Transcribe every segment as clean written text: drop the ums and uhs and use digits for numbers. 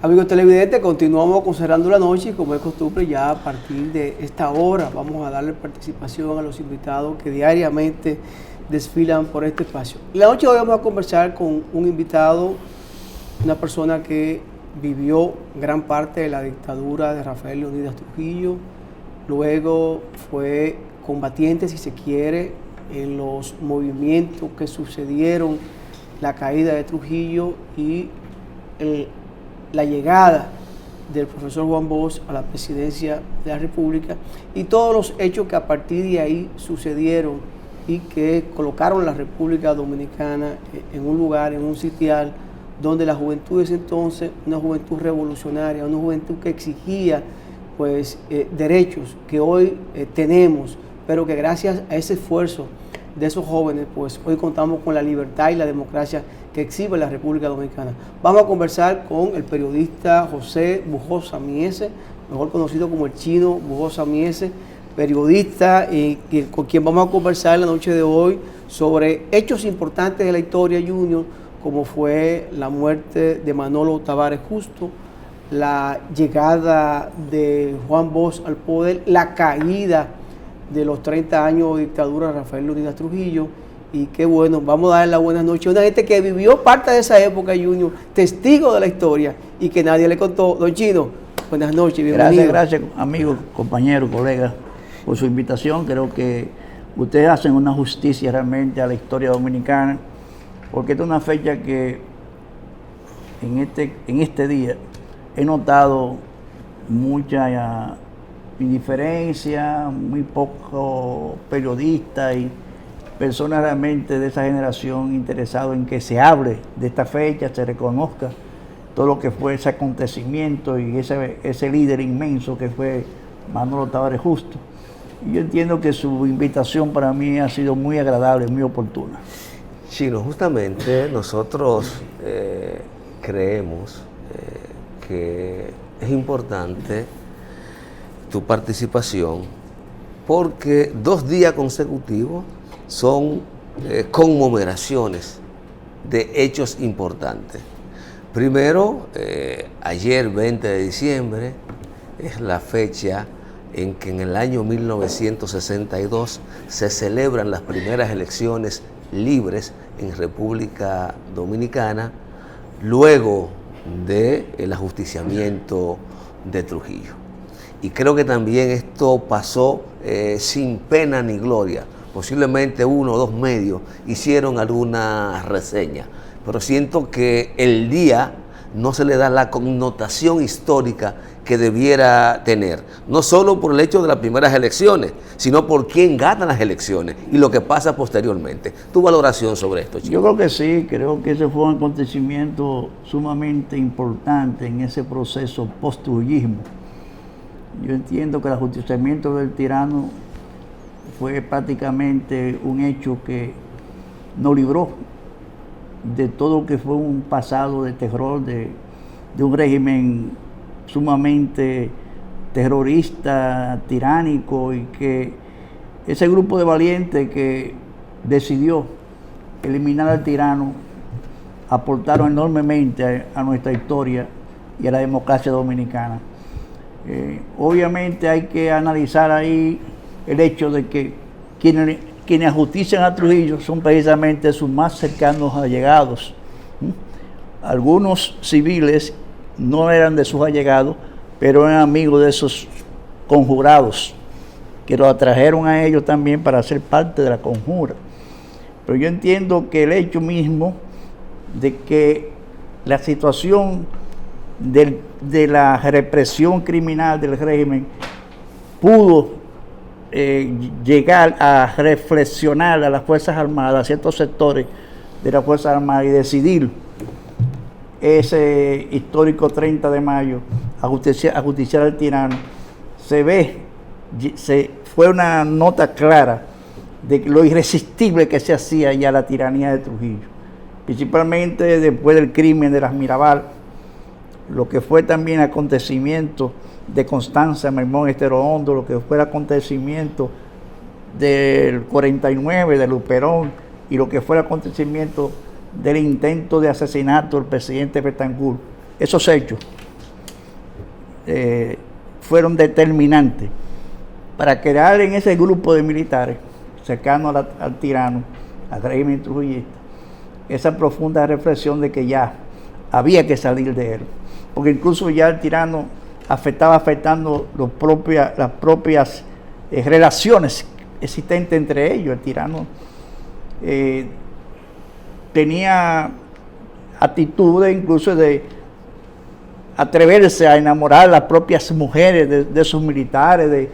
Amigos televidentes, continuamos con Cerrando la Noche y como es costumbre ya a partir de esta hora vamos a darle participación a los invitados que diariamente desfilan por este espacio. La noche de hoy vamos a conversar con un invitado, una persona que vivió gran parte de la dictadura de Rafael Leónidas Trujillo, luego fue combatiente, si se quiere, en los movimientos que sucedieron la caída de Trujillo y la llegada del profesor Juan Bosch a la presidencia de la República y todos los hechos que a partir de ahí sucedieron y que colocaron a la República Dominicana en un lugar, en un sitial donde la juventud de ese entonces, una juventud revolucionaria, una juventud que exigía pues derechos que hoy tenemos, pero que gracias a ese esfuerzo de esos jóvenes, pues hoy contamos con la libertad y la democracia que exhibe la República Dominicana. Vamos a conversar con el periodista José Bujosa Miese, mejor conocido como el Chino Bujosa Miese, periodista con quien vamos a conversar la noche de hoy sobre hechos importantes de la historia Junior, como fue la muerte de Manolo Tavares Justo, la llegada de Juan Bosch al poder, la caída de los 30 años de dictadura de Rafael Leónidas Trujillo. Y qué bueno, vamos a darle la buena noche a una gente que vivió parte de esa época, Junior, testigo de la historia y que nadie le contó. Don Chino, buenas noches, bienvenido. Gracias, amigos, compañeros, colegas, por su invitación. Creo que ustedes hacen una justicia realmente a la historia dominicana, porque esta es una fecha que en este día he notado mucha indiferencia, muy pocos periodistas y personas realmente de esa generación interesados en que se hable de esta fecha, se reconozca todo lo que fue ese acontecimiento y ese líder inmenso que fue Manolo Tavares Justo. Y yo entiendo que su invitación para mí ha sido muy agradable, muy oportuna. Chino, justamente nosotros creemos que es importante tu participación porque 2 días consecutivos son conmemoraciones de hechos importantes. Primero, ayer 20 de diciembre es la fecha en que en el año 1962 se celebran las primeras elecciones libres en República Dominicana, luego del ajusticiamiento de Trujillo. Y creo que también esto pasó sin pena ni gloria. Posiblemente 1 o 2 medios hicieron alguna reseña, pero siento que el día no se le da la connotación histórica que debiera tener, no solo por el hecho de las primeras elecciones, sino por quién gana las elecciones y lo que pasa posteriormente. ¿Tu valoración sobre esto, Chico? Yo creo que sí, creo que ese fue un acontecimiento sumamente importante en ese proceso post-trujillismo. Yo entiendo que el ajusticiamiento del tirano fue prácticamente un hecho que nos libró de todo lo que fue un pasado de terror, de un régimen sumamente terrorista, tiránico, y que ese grupo de valientes que decidió eliminar al tirano aportaron enormemente a nuestra historia y a la democracia dominicana. Obviamente hay que analizar ahí el hecho de que quienes ajustician a Trujillo son precisamente sus más cercanos allegados. Algunos civiles no eran de sus allegados, pero eran amigos de esos conjurados, que lo atrajeron a ellos también para ser parte de la conjura. Pero yo entiendo que el hecho mismo de que la situación de la represión criminal del régimen pudo llegar a reflexionar a las Fuerzas Armadas, a ciertos sectores de las Fuerzas Armadas y decidir ese histórico 30 de mayo ajusticiar al tirano, fue una nota clara de lo irresistible que se hacía ya la tiranía de Trujillo, principalmente después del crimen de las Mirabal, lo que fue también acontecimiento de Constanza Mermón Estero Hondo, lo que fue el acontecimiento del 49 de Luperón y lo que fue el acontecimiento del intento de asesinato del presidente Betancourt. Esos hechos fueron determinantes para crear en ese grupo de militares cercanos al tirano, al régimen trujillista, esa profunda reflexión de que ya había que salir de él, porque incluso ya el tirano estaba afectando las propias relaciones existentes entre ellos. El tirano tenía actitudes incluso de atreverse a enamorar a las propias mujeres de sus militares,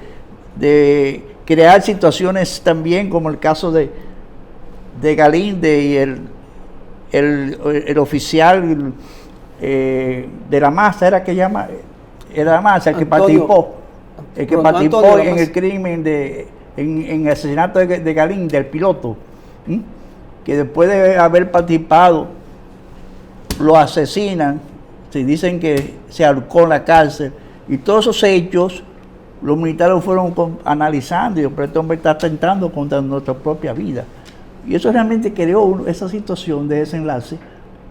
de crear situaciones también como el caso de Galíndez y el oficial de la masa, era la masa, el que participó en el crimen en el asesinato de Galíndez, del piloto, que después de haber participado lo asesinan, se dicen que se ahorcó en la cárcel, y todos esos hechos los militares fueron analizando, y pero este hombre está atentando contra nuestra propia vida. Y eso realmente creó esa situación de desenlace,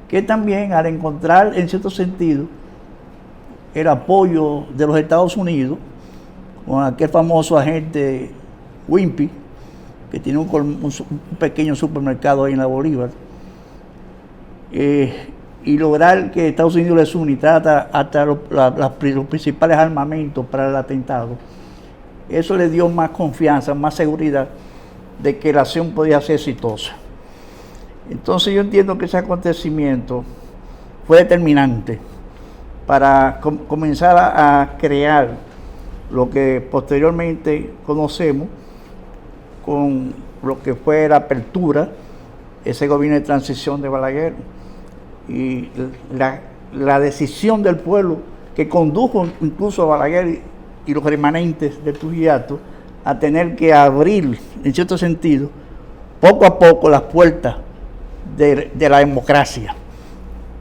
que también al encontrar en cierto sentido el apoyo de los Estados Unidos, con aquel famoso agente Wimpy, que tiene un pequeño supermercado ahí en la Bolívar, y lograr que Estados Unidos le suministrara hasta los principales armamentos para el atentado, eso le dio más confianza, más seguridad de que la acción podía ser exitosa. Entonces yo entiendo que ese acontecimiento fue determinante para comenzar a crear lo que posteriormente conocemos con lo que fue la apertura, ese gobierno de transición de Balaguer, y la decisión del pueblo que condujo incluso a Balaguer y los remanentes del Trujillato a tener que abrir, en cierto sentido, poco a poco las puertas de la democracia.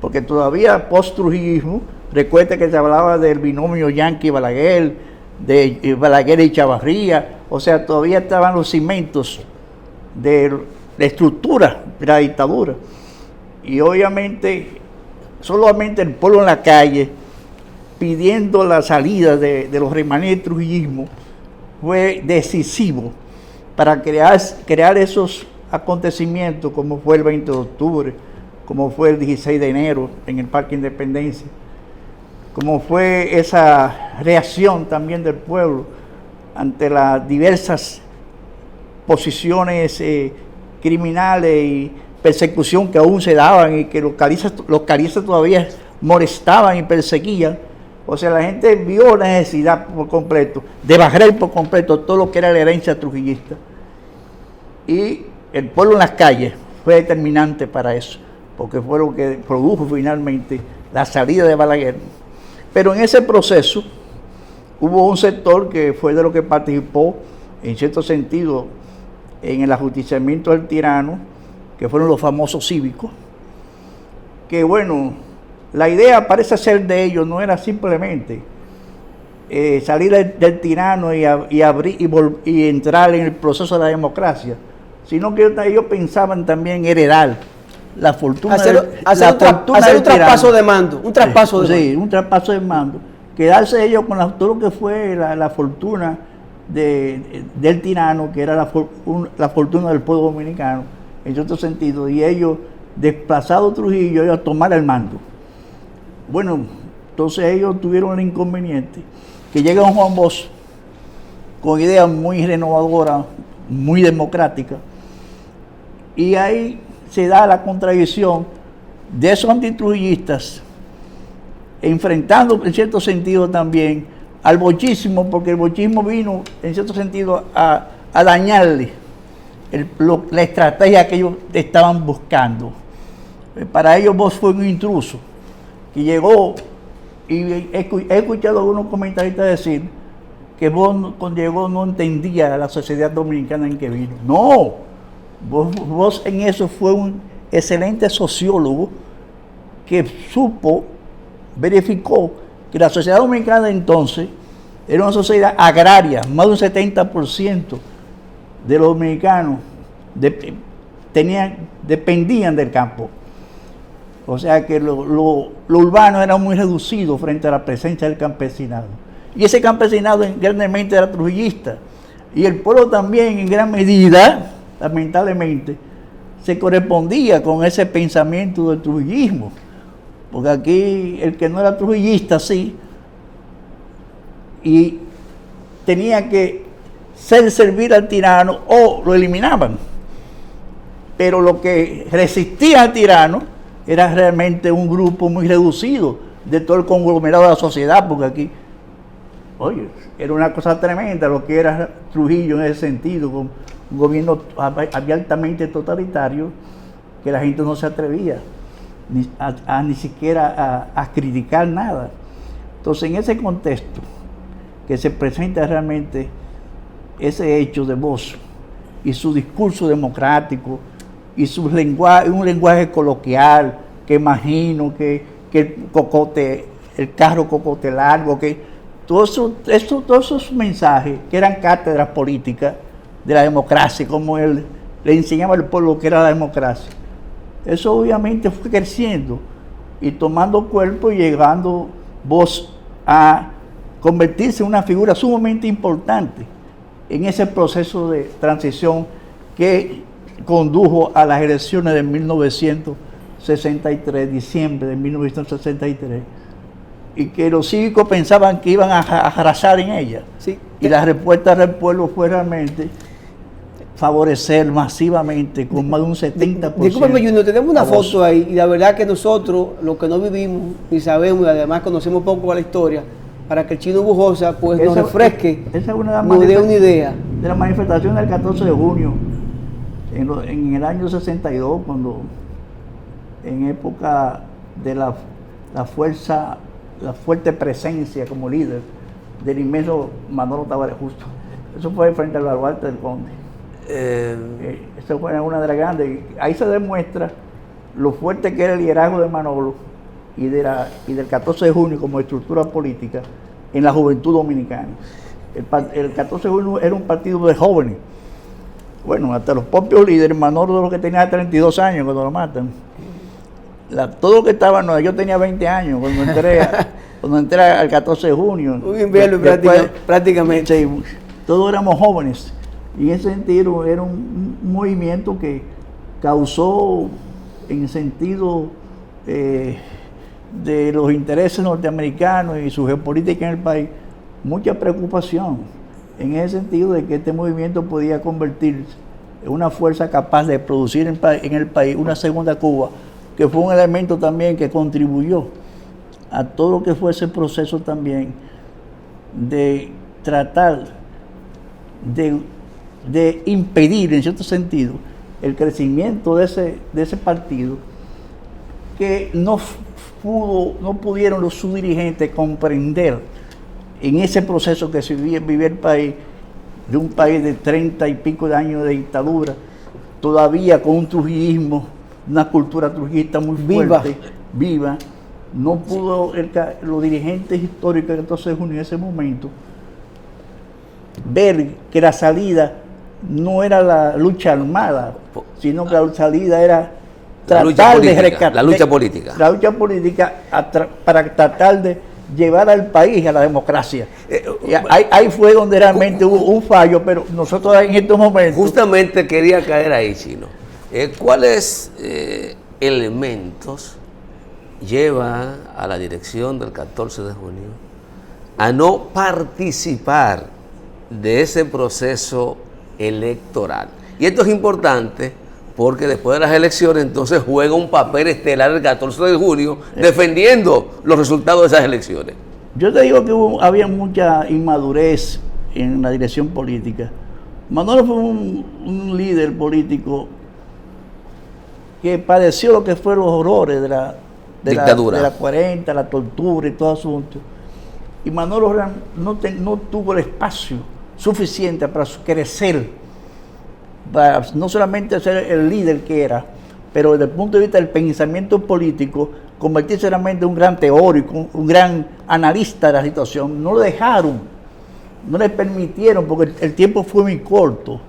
Porque todavía post-trujillismo, recuerde que se hablaba del binomio Yanqui-Balaguer, de Balaguer y Chavarría, o sea, todavía estaban los cimientos de la estructura de la dictadura. Y obviamente, solamente el pueblo en la calle, pidiendo la salida de los remanentes del trujillismo, fue decisivo para crear esos acontecimientos, como fue el 20 de octubre, como fue el 16 de enero en el Parque Independencia, como fue esa reacción también del pueblo ante las diversas posiciones criminales y persecución que aún se daban, y que los caristas todavía molestaban y perseguían. O sea, la gente vio la necesidad por completo de barrer por completo todo lo que era la herencia trujillista, y el pueblo en las calles fue determinante para eso, porque fue lo que produjo finalmente la salida de Balaguer. Pero en ese proceso hubo un sector que fue de lo que participó en cierto sentido en el ajusticiamiento del tirano, que fueron los famosos cívicos, que bueno, la idea parece ser de ellos no era simplemente salir del tirano y abrir y entrar en el proceso de la democracia, sino que ellos pensaban también heredar la fortuna hacer un traspaso de mando, un traspaso de mando, quedarse ellos con todo lo que fue la fortuna del tirano, que era la fortuna del pueblo dominicano, en cierto sentido, y ellos, desplazados Trujillo, ellos a tomar el mando. Bueno, entonces ellos tuvieron el inconveniente que llega un Juan Bosch con ideas muy renovadoras, muy democráticas, y ahí se da la contradicción de esos antitrujillistas enfrentando en cierto sentido también al bochismo, porque el bochismo vino en cierto sentido a dañarle la estrategia que ellos estaban buscando. Para ellos Bosch fue un intruso que llegó, y he escuchado a algunos comentaristas decir que Bosch cuando llegó no entendía la sociedad dominicana en que vino. No, Bosch en eso fue un excelente sociólogo que verificó que la sociedad dominicana de entonces era una sociedad agraria. Más de un 70% de los dominicanos dependían del campo. O sea que lo urbano era muy reducido frente a la presencia del campesinado. Y ese campesinado grandemente era trujillista. Y el pueblo también en gran medida, lamentablemente, se correspondía con ese pensamiento del trujillismo. Porque aquí el que no era trujillista, sí, y tenía que servir al tirano o lo eliminaban. Pero lo que resistía al tirano era realmente un grupo muy reducido de todo el conglomerado de la sociedad, porque aquí, oye, era una cosa tremenda lo que era Trujillo en ese sentido, con un gobierno abiertamente totalitario, que la gente no se atrevía ni siquiera a criticar nada. Entonces, en ese contexto que se presenta realmente ese hecho de Bosio y su discurso democrático y su lenguaje, un lenguaje coloquial, que imagino que el carro cocote largo, que todos esos mensajes que eran cátedras políticas de la democracia, como él le enseñaba al pueblo que era la democracia, eso obviamente fue creciendo y tomando cuerpo y llegando Bosio a convertirse en una figura sumamente importante en ese proceso de transición que condujo a las elecciones de 1963, diciembre de 1963, y que los cívicos pensaban que iban a arrasar en ella. Sí. Y la respuesta del pueblo fue realmente favorecer masivamente con más de un 70%. Discúlpame, Junior, tenemos una foto ahí y la verdad que nosotros, los que no vivimos ni sabemos y además conocemos poco de la historia, para que el Chino Bujosa pues nos refresque, esa es una nos dé una idea. De la manifestación del 14 de junio, en el año 62, cuando en época de la fuerte presencia como líder del inmenso Manolo Tavares Justo. Eso fue frente al baluarte del Conde. Eso fue una de las grandes. Ahí se demuestra lo fuerte que era el liderazgo de Manolo y del 14 de junio como estructura política en la juventud dominicana. El 14 de junio era un partido de jóvenes. Bueno, hasta los propios líderes, Manolo de los que tenía 32 años cuando lo matan. Todo lo que estaba, no, yo tenía 20 años cuando entré al 14 de junio. Un invierno prácticamente. Sí, todos éramos jóvenes. Y en ese sentido era un movimiento que causó, en sentido de los intereses norteamericanos y su geopolítica en el país, mucha preocupación. En ese sentido de que este movimiento podía convertirse en una fuerza capaz de producir en el país una segunda Cuba, que fue un elemento también que contribuyó a todo lo que fue ese proceso también de tratar de impedir, en cierto sentido, el crecimiento de ese partido, que no pudieron sus dirigentes comprender en ese proceso que se vivía el país, de un país de 30 y pico de años de dictadura, todavía con un trujillismo, una cultura trujillista muy fuerte, viva. No pudo los dirigentes históricos del 14 de junio en ese momento ver que la salida no era la lucha armada, sino que la salida era tratar de rescatar la lucha política para tratar de llevar al país a la democracia. Ahí fue donde realmente hubo un fallo, pero nosotros en estos momentos... Justamente quería caer ahí, Chino. ¿Cuáles elementos llevan a la dirección del 14 de junio a no participar de ese proceso electoral? Y esto es importante porque después de las elecciones entonces juega un papel estelar el 14 de junio defendiendo los resultados de esas elecciones. Yo te digo que había mucha inmadurez en la dirección política. Manolo fue un líder político que padeció lo que fueron los horrores de la dictadura, de la 40, la tortura y todo asunto. Y Manolo no tuvo el espacio suficiente para crecer, para no solamente ser el líder que era, pero desde el punto de vista del pensamiento político, convertirse realmente en un gran teórico, un gran analista de la situación. No lo dejaron, no le permitieron, porque el tiempo fue muy corto.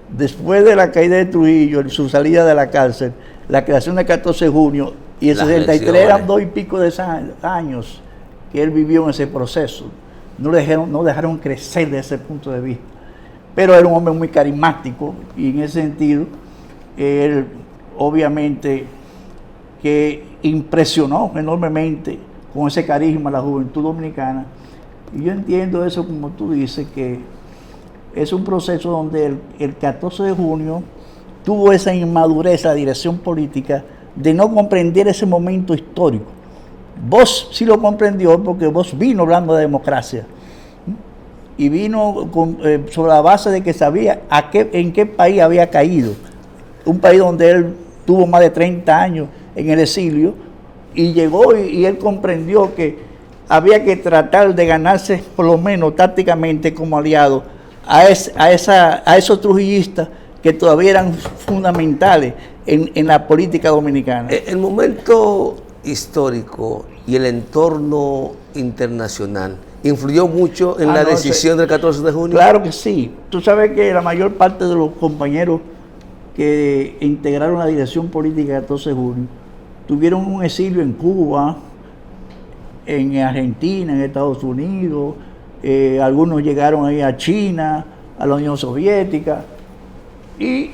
Después de la caída de Trujillo, su salida de la cárcel, la creación del 14 de junio, y el Las 63 elecciones. eran 2 y pico de años que él vivió en ese proceso. No dejaron crecer desde ese punto de vista. Pero era un hombre muy carismático, y en ese sentido, él obviamente que impresionó enormemente con ese carisma a la juventud dominicana. Y yo entiendo eso, como tú dices, que es un proceso donde el 14 de junio tuvo esa inmadurez, la dirección política, de no comprender ese momento histórico. Vos sí lo comprendió, porque vos vino hablando de democracia, y vino sobre la base de que sabía en qué país había caído. Un país donde él tuvo más de 30 años en el exilio, y llegó y él comprendió que había que tratar de ganarse, por lo menos tácticamente, como aliado a esos trujillistas que todavía eran fundamentales en la política dominicana. El momento histórico y el entorno internacional influyó mucho en la decisión del 14 de junio. Claro que sí. Tú sabes que la mayor parte de los compañeros que integraron la dirección política del 14 de junio tuvieron un exilio en Cuba, en Argentina, en Estados Unidos, algunos llegaron ahí a China, a la Unión Soviética, y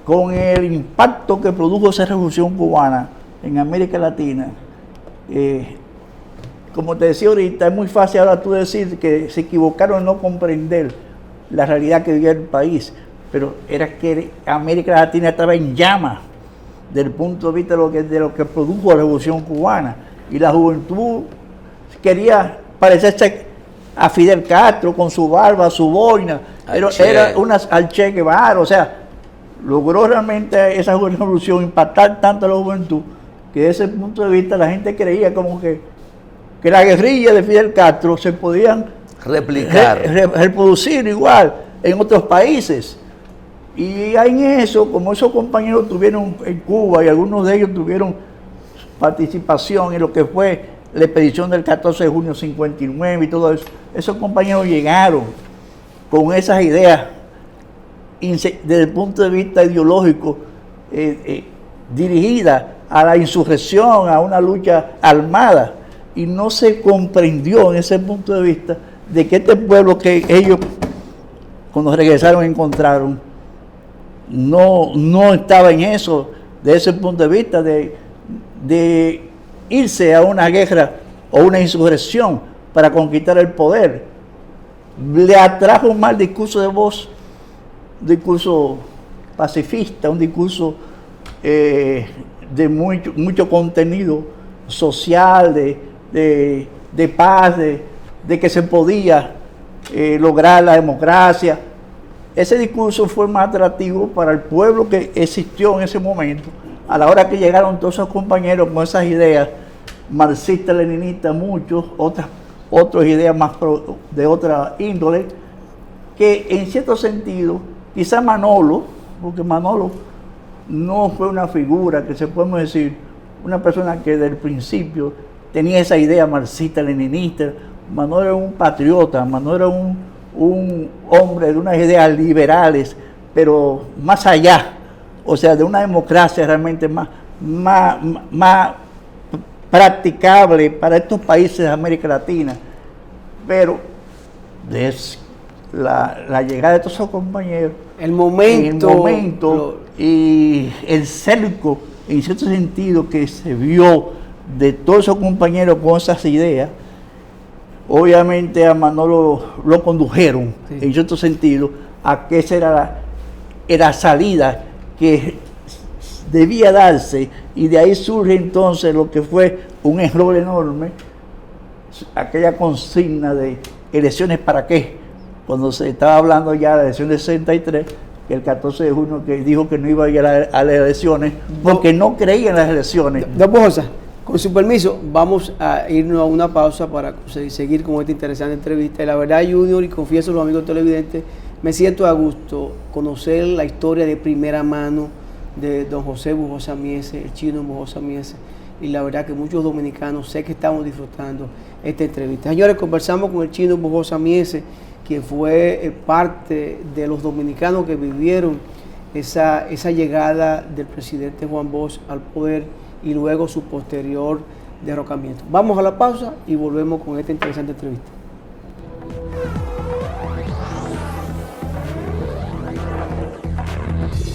con el impacto que produjo esa revolución cubana en América Latina, como te decía ahorita, es muy fácil ahora tú decir que se equivocaron en no comprender la realidad que vivía el país, pero era que América Latina estaba en llamas desde el punto de vista de lo que produjo la revolución cubana, y la juventud quería parecerse a Fidel Castro con su barba, su boina, pero era al Che Guevara. O sea, logró realmente esa revolución impactar tanto a la juventud que desde ese punto de vista la gente creía como que la guerrilla de Fidel Castro se podían replicar, reproducir igual en otros países. Y en eso, como esos compañeros tuvieron en Cuba, y algunos de ellos tuvieron participación en lo que fue la expedición del 14 de junio 59 y todo eso, esos compañeros llegaron con esas ideas desde el punto de vista ideológico, dirigidas a la insurrección, a una lucha armada, y no se comprendió en ese punto de vista de que este pueblo que ellos cuando regresaron encontraron no estaba en eso, de ese punto de vista de irse a una guerra o una insurrección para conquistar el poder. Le atrajo más el discurso de voz, un discurso pacifista, un discurso de mucho contenido social, de paz, de que se podía lograr la democracia. Ese discurso fue más atractivo para el pueblo que existió en ese momento, a la hora que llegaron todos esos compañeros con esas ideas marxistas, leninistas, muchos, otras ideas más de otra índole, que en cierto sentido, quizá Manolo, porque Manolo no fue una figura que se podemos decir, una persona que desde el principio tenía esa idea marxista, leninista. Manolo era un patriota, Manolo era un hombre de unas ideas liberales, pero más allá, o sea, de una democracia realmente más practicable para estos países de América Latina. Pero desde la llegada de todos esos compañeros, el momento y el cerco, en cierto sentido, que se vio de todos esos compañeros con esas ideas, obviamente a Manolo lo condujeron, sí, en cierto sentido, a que esa era la salida que debía darse, y de ahí surge entonces lo que fue un error enorme, aquella consigna de elecciones para qué, cuando se estaba hablando ya de la elección del 63, que el 14 de junio que dijo que no iba a ir a las elecciones porque no creía en las elecciones. Don Pujosa, con su permiso, vamos a irnos a una pausa para seguir con esta interesante entrevista. Y la verdad, Junior, y confieso a los amigos televidentes, me siento a gusto conocer la historia de primera mano de don José Bujosa Miese, el chino Bujosa Miese, y la verdad que muchos dominicanos sé que estamos disfrutando esta entrevista. Señores, conversamos con el chino Bujosa Miese, quien fue parte de los dominicanos que vivieron esa llegada del presidente Juan Bosch al poder y luego su posterior derrocamiento. Vamos a la pausa y volvemos con esta interesante entrevista.